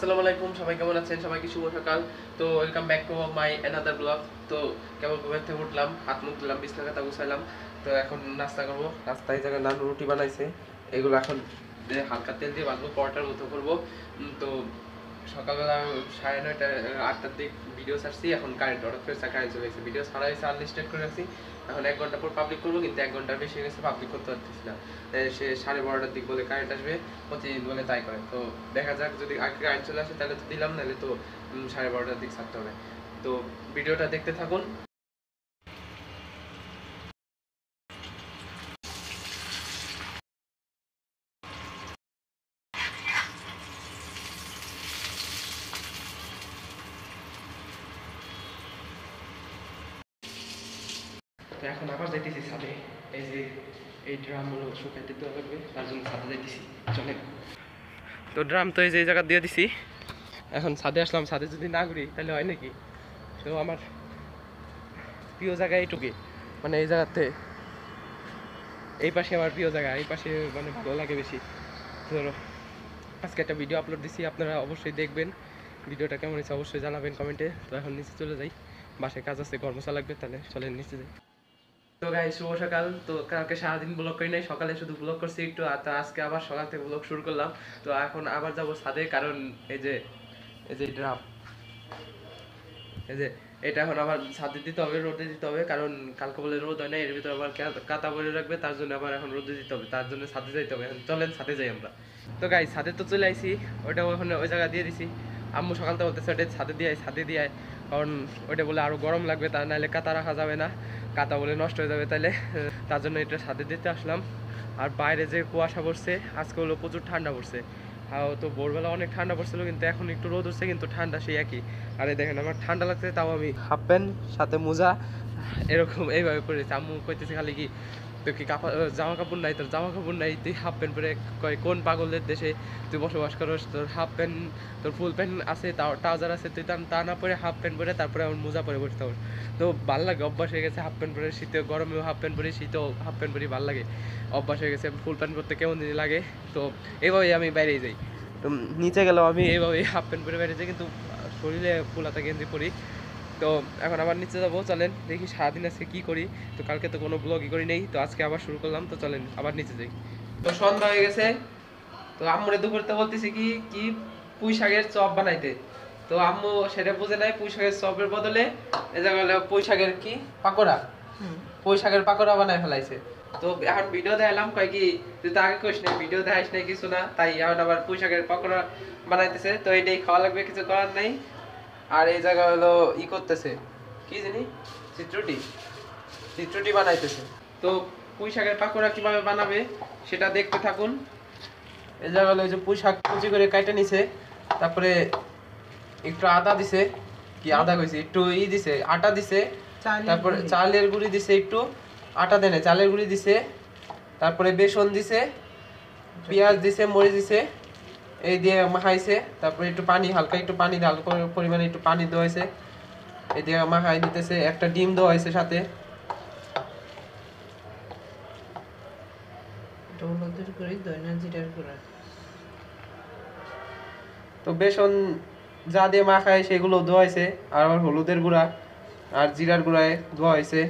আসসালামু আলাইকুম, সবাই কেমন আছেন? সবাইকে শুভ সকাল। তো welcome back to my another blog. তো কেবল ঘুমের থেকে উঠলাম, হাত মুখ ধুলাম, বিছনা কাঁথা গুছাইলাম। তো এখন নাস্তা করবো। নাস্তায় জায়গায় নানু রুটি বানাইছে, এগুলো এখন হালকা তেল দিয়ে বাঁধবো, পরোটার মতো করবো। তো সকালবেলা 9:30 8টার দিক ভিডিও ছাড়ছি, এখন কারেন্ট হঠাৎ করে কারেন্ট চলে গেছে। ভিডিও ছাড়া হয়েছে, আনলিস্টেড করে রাখছি। এখন 1 ঘন্টা পর পাবলিক করবো, কিন্তু 1 ঘন্টার বেশি হয়ে গেছে, পাবলিক করতে পারতেছি না। সে 12:30টার দিক বলে কারেন্ট আসবে, প্রতিদিন বলে তাই করে। তো দেখা যাক, যদি আগে কারেন্ট চলে আসে তাহলে তো দিলাম, নাহলে তো 12:30টার দিক ছাড়তে হবে। তো ভিডিওটা দেখতে থাকুন। তো এখন আবার যাইতেছি ছাদে। এই যে এই ড্রামগুলো শুকাইতে দেওয়া লাগবে, তার জন্য ছাদে যাইতেছি। চলে। তো ড্রাম তো এই যে জায়গা দিয়ে দিছি, এখন ছাদে আসলাম। ছাদে যদি না ঘুরি তাহলে হয় নাকি? তো আমার প্রিয় জায়গা এইটুকুই, মানে এই জায়গাতে, এই পাশে আমার প্রিয় জায়গা, এই পাশে মানে ভালো লাগে বেশি। ধরো আজকে একটা ভিডিও আপলোড দিছি, আপনারা অবশ্যই দেখবেন। ভিডিওটা কেমন হয়েছে অবশ্যই জানাবেন কমেন্টে। তো এখন নিচে চলে যাই, বাসায় কাজ আছে, কর্মশা লাগবে, তাহলে চলেন নিচে যাই। তো গাই শুভ সকাল। তো কালকে সারাদিন ব্লগ করি নাই, সকালে শুধু ব্লগ করছি একটু, আর তো আজকে আবার সকাল থেকে ব্লগ শুরু করলাম। তো এখন আবার যাবো ছাদে, কারণ এই যে ড্রাম, এই যে এটা এখন আবার ছাদে দিতে হবে, রোদে দিতে হবে, কারণ কালকে বলে রোদ হয় না, এর ভিতরে আবার কাতা বলে রাখবে, তার জন্য আবার এখন রোদে দিতে হবে, তার জন্য ছাদে যাইতে হবে। এখন চলেন ছাদে যাই আমরা। তো গাই ছাদে তো চলে আইছি, ওইটা ওখানে ওই জায়গা দিয়ে দিছি। আম্মু সকালটা বলতেছে ওটা ছাদে দিয়ে আয়, কারণ ওইটা বলে আরো গরম লাগবে, তা নাহলে কাতা রাখা যাবে না, কাতা বলে নষ্ট হয়ে যাবে তাহলে। তার জন্য এটা ছাদে দিতে আসলাম। আর বাইরে যে কুয়াশা পড়ছে, আজকে হলো প্রচুর ঠান্ডা পড়ছে। তো ভোরবেলা অনেক ঠান্ডা পড়ছিল, কিন্তু এখন একটু রোদ উঠছে, কিন্তু ঠান্ডা সেই একই। আরে দেখেন আমার ঠান্ডা লাগছে, তাও আমি হাফ প্যান্ট সাথে মোজা এরকম এইভাবে পরেছি। আম্মু কইতেছে খালি কি, তো কি জামা কাপড় নাই, তোর জামা কাপড় নাই, তুই হাফ প্যান্ট পরে কয় কোন পাগলের দেশে তুই বসবাস করস? তোর হাফ প্যান্ট, তোর ফুল প্যান্ট আছে, তাও ট্রাউজার আছে, তুই তা না পরে হাফ প্যান্ট পরে তারপরে আমার মোজা পরে বসতে হবে। তো ভাল লাগে, অভ্যাস হয়ে গেছে হাফ প্যান্ট পরে, শীতে গরমেও হাফ প্যান্ট পরি, শীতেও হাফ প্যান্ট পরি, ভালো লাগে, অভ্যাস হয়ে গেছে। ফুল প্যান্ট পরতে কেমন জিনিস লাগে। তো এইভাবেই আমি বাইরেই যাই। তো নিচে গেলেও আমি এইভাবেই হাফ প্যান্ট পরে বাইরে যাই, কিন্তু শরীরে ফুলাতা গেঞ্জি পরি। তো এখন আবার নিচে যাবো, চলেন দেখি সারাদিন আজকে কী করি। তো কালকে তো কোনো ব্লগই করি নেই, তো আজকে আবার শুরু করলাম। তো চলেন আবার নিচে যাই। তো সন্ধ্যা হয়ে গেছে। তো আম্মুরে দুপুরতে বলতেছি কি কি পুঁই শাকের চপ বানাইতে। তো আম্মু সেটা বুঝে নাই, পুঁই শাকের চপের বদলে এই জায়গায় পুঁই শাকের কি পাকোড়া, পুঁই শাকের পাকোড়া বানায় ফেলাইছে। তো এখন ভিডিও দেখালাম, কয় কি তুই তো আগে কইস নাই, ভিডিও দেখাইস নাই কিছু না, তাই এখন আবার পুঁই শাকের পাকোড়া বানাইতেছে। তো এটাই খাওয়া লাগবে, কিছু করার নাই। আর এই জায়গা হলো ই করতেছে, কি জানি চিত্রটি চিত্রটি বানাইতেছে। তো পুঁই শাকের পাকোড়া কিভাবে বানাবে সেটা দেখতে থাকুন। এই জায়গা হলো, যে পুঁই শাক কুচি করে কাইটে নিছে, তারপরে একটু আদা দিছে, কি আদা কইছি, একটু দিছে আটা দিছে, তারপরে চালের গুঁড়ি দিছে, একটু আটা দেনে চালের গুঁড়ি দিছে, তারপরে বেসন দিছে, পেঁয়াজ দিছে, মরিচ দিছে, এই দিয়ে মাখাইছে। তারপরে একটু পানি, হালকা একটু পানি, হালকা পরিমাণে একটু পানি দেওয়া হয়েছে, এই দিয়ে মাখাই দিতেছে। একটা ডিম দেওয়া হয়েছে সাথে। তো বেসন যা দিয়ে মাখায় সেগুলো দেওয়া হয়েছে, আর আবার হলুদের গুঁড়া আর জিরার গুঁড়ায় দেওয়া হয়েছে।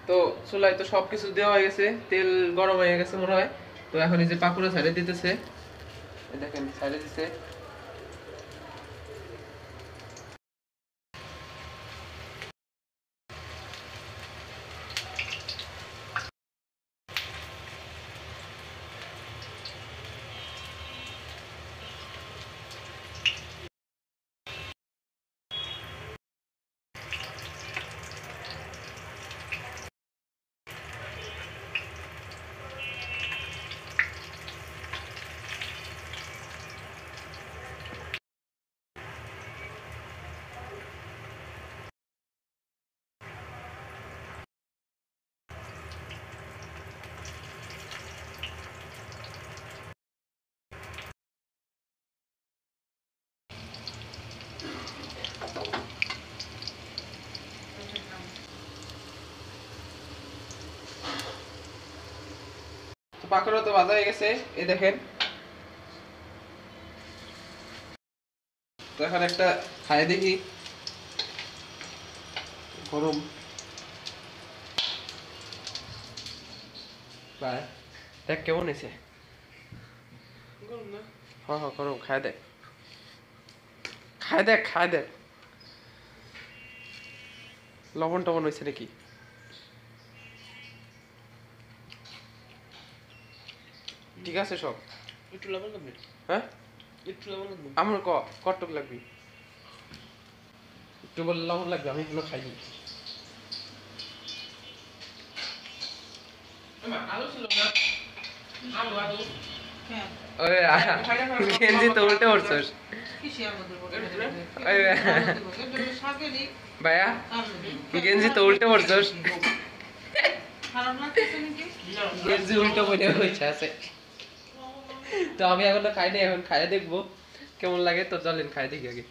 তো চুলায় তো সবকিছু দেওয়া হয়ে গেছে, তেল গরম হয়ে গেছে মনে হয়। তো এখন এই যে পাকুড়া ছাড়ে দিতেছে, দেখেন ছাড়ে দিছে। তো পাকোড়া তো ভাজা হয়ে গেছে, এই দেখেন। তো এখন একটা খাই দেখি গরম ভাই দেখ কেমন হয়েছে গরম না হ্যাঁ হ্যাঁ গরম খাই দেখ খাই দেখ লবণ টবণ হয়েছে নাকি ঠিক আছে সব একটু লবণ লাগবে হ্যাঁ একটু লবণ লাগবে আমার কতটুক লাগবে একটু বলে লবণ লাগবে আমি এগুলো খাইনি আলু ছিল না আলু আলু গেঞ্জি তো উল্টে পড়ছস ভাইয়া গেঞ্জি তো উল্টে পড়ছস গেঞ্জি উল্টো পড়ে হয়েছে আছে তো আমি এখনো খাইনি এখন খাইয়ে দেখবো কেমন লাগে তো চলেন খাই দেখি আগে